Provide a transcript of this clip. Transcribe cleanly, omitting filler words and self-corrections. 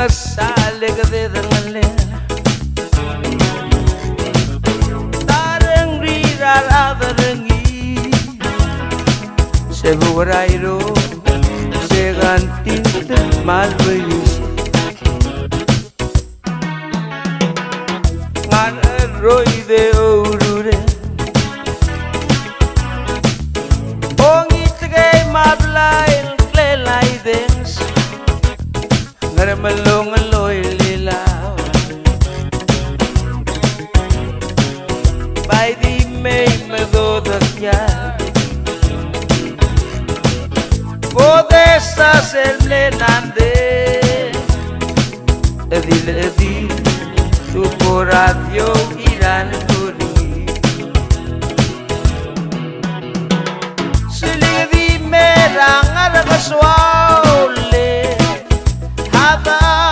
sale que de dangale tareng rira rarengi se burairo se gantin mal belis ngan roi de urure ongit ke mablai klelai dens malong aloy lilaw by the may medodas ya puedes hacerle nande edil tu corazón irán turi si le di me rang arabaswa